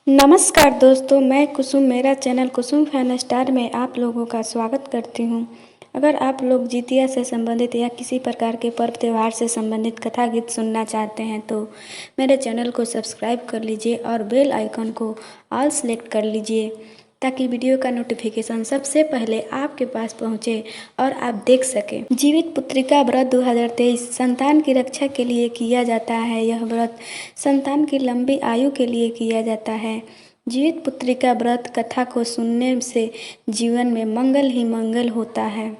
नमस्कार दोस्तों, मैं कुसुम मेरा चैनल कुसुम फैन स्टार में आप लोगों का स्वागत करती हूं। अगर आप लोग जितिया से संबंधित या किसी प्रकार के पर्व त्यौहार से संबंधित कथा गीत सुनना चाहते हैं तो मेरे चैनल को सब्सक्राइब कर लीजिए और बेल आइकन को ऑल सेलेक्ट कर लीजिए ताकि वीडियो का नोटिफिकेशन सबसे पहले आपके पास पहुंचे और आप देख सकें। जीवित पुत्रिका व्रत 2023 संतान की रक्षा के लिए किया जाता है। यह व्रत संतान की लंबी आयु के लिए किया जाता है। जीवित पुत्रिका व्रत कथा को सुनने से जीवन में मंगल ही मंगल होता है।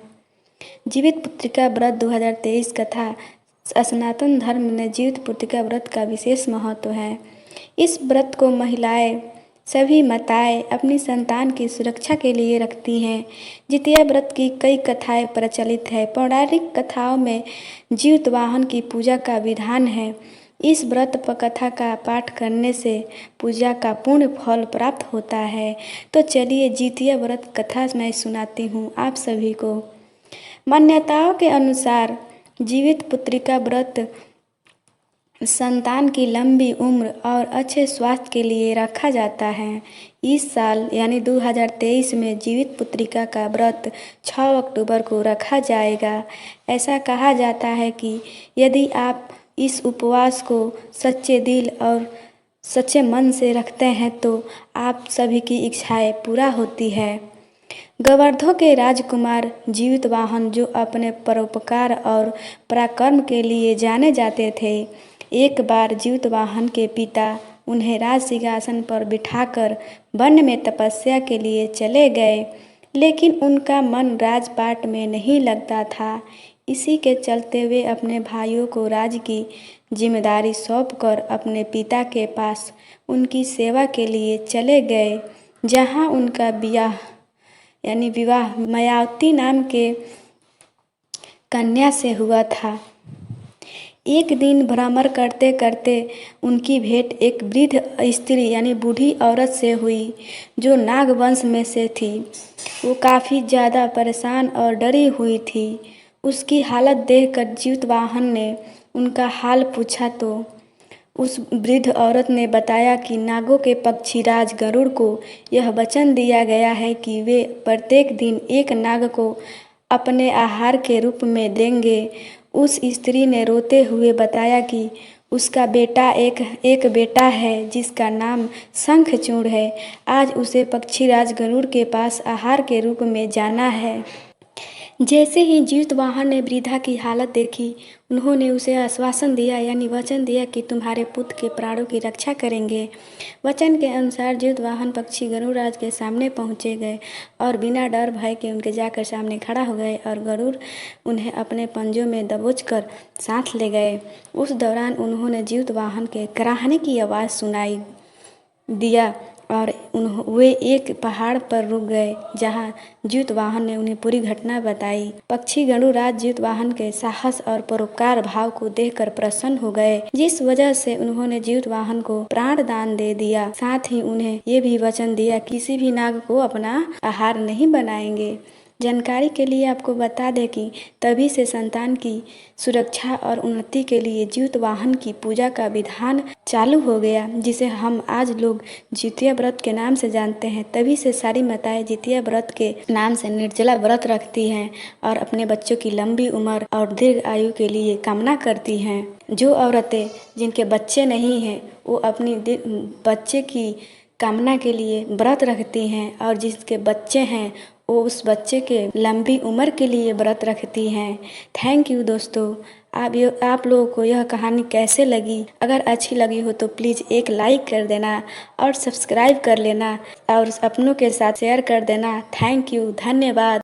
जीवित पुत्रिका व्रत 2023 कथा सनातन धर्म में जीवित पुत्रिका व्रत का विशेष महत्व है। इस व्रत को महिलाएं सभी माताएं अपनी संतान की सुरक्षा के लिए रखती हैं। जितिया व्रत की कई कथाएं प्रचलित है। पौराणिक कथाओं में जीवित वाहन की पूजा का विधान है। इस व्रत पर कथा का पाठ करने से पूजा का पूर्ण फल प्राप्त होता है। तो चलिए जितिया व्रत कथा मैं सुनाती हूँ आप सभी को। मान्यताओं के अनुसार जीवित पुत्रिका व्रत संतान की लंबी उम्र और अच्छे स्वास्थ्य के लिए रखा जाता है। इस साल यानी 2023 में जीवित पुत्रिका का व्रत 6 अक्टूबर को रखा जाएगा। ऐसा कहा जाता है कि यदि आप इस उपवास को सच्चे दिल और सच्चे मन से रखते हैं तो आप सभी की इच्छाएं पूरा होती है। गवर्धों के राजकुमार जीवित वाहन जो अपने परोपकार और पराक्रम के लिए जाने जाते थे, एक बार जीवित वाहन के पिता उन्हें राज सिंहासन पर बिठाकर वन में तपस्या के लिए चले गए, लेकिन उनका मन राजपाट में नहीं लगता था। इसी के चलते वे अपने भाइयों को राज की जिम्मेदारी सौंपकर अपने पिता के पास उनकी सेवा के लिए चले गए, जहां उनका विवाह मायावती नाम के कन्या से हुआ था। एक दिन भ्रमण करते करते उनकी भेंट एक वृद्ध स्त्री यानी बूढ़ी औरत से हुई जो नाग वंश में से थी। वो काफ़ी ज़्यादा परेशान और डरी हुई थी। उसकी हालत देखकर जीवित वाहन ने उनका हाल पूछा तो उस वृद्ध औरत ने बताया कि नागों के पक्षीराज गरुड़ को यह वचन दिया गया है कि वे प्रत्येक दिन एक नाग को अपने आहार के रूप में देंगे। उस स्त्री ने रोते हुए बताया कि उसका बेटा एक बेटा है जिसका नाम शंखचूड़ है। आज उसे पक्षीराज गरुड़ के पास आहार के रूप में जाना है। जैसे ही जीवित वाहन ने वृद्धा की हालत देखी, उन्होंने उसे आश्वासन दिया यानी वचन दिया कि तुम्हारे पुत्र के प्राणों की रक्षा करेंगे। वचन के अनुसार जीवित वाहन पक्षी गरुड़ राज के सामने पहुँचे गए और बिना डर भय के उनके जाकर सामने खड़ा हो गए और गरुड़ उन्हें अपने पंजों में दबोचकर साथ ले गए। उस दौरान उन्होंने जीवित वाहन के कराहने की आवाज़ सुनाई दिया और वे एक पहाड़ पर रुक गए, जहां जीवित वाहन ने उन्हें पूरी घटना बताई। पक्षी गरुड़ राज जीवित वाहन के साहस और परोपकार भाव को देखकर प्रसन्न हो गए, जिस वजह से उन्होंने जीवित वाहन को प्राण दान दे दिया। साथ ही उन्हें ये भी वचन दिया किसी भी नाग को अपना आहार नहीं बनाएंगे। जानकारी के लिए आपको बता दें कि तभी से संतान की सुरक्षा और उन्नति के लिए जीवित वाहन की पूजा का विधान चालू हो गया, जिसे हम आज लोग जितिया व्रत के नाम से जानते हैं। तभी से सारी माताएं जितिया व्रत के नाम से निर्जला व्रत रखती हैं और अपने बच्चों की लंबी उम्र और दीर्घ आयु के लिए कामना करती हैं। जो औरतें जिनके बच्चे नहीं हैं वो अपनी बच्चे की कामना के लिए व्रत रखती हैं और जिसके बच्चे हैं वो उस बच्चे के लंबी उम्र के लिए व्रत रखती हैं। थैंक यू दोस्तों। आप लोगों को यह कहानी कैसे लगी? अगर अच्छी लगी हो तो प्लीज़ एक लाइक कर देना और सब्सक्राइब कर लेना और अपनों के साथ शेयर कर देना। थैंक यू, धन्यवाद।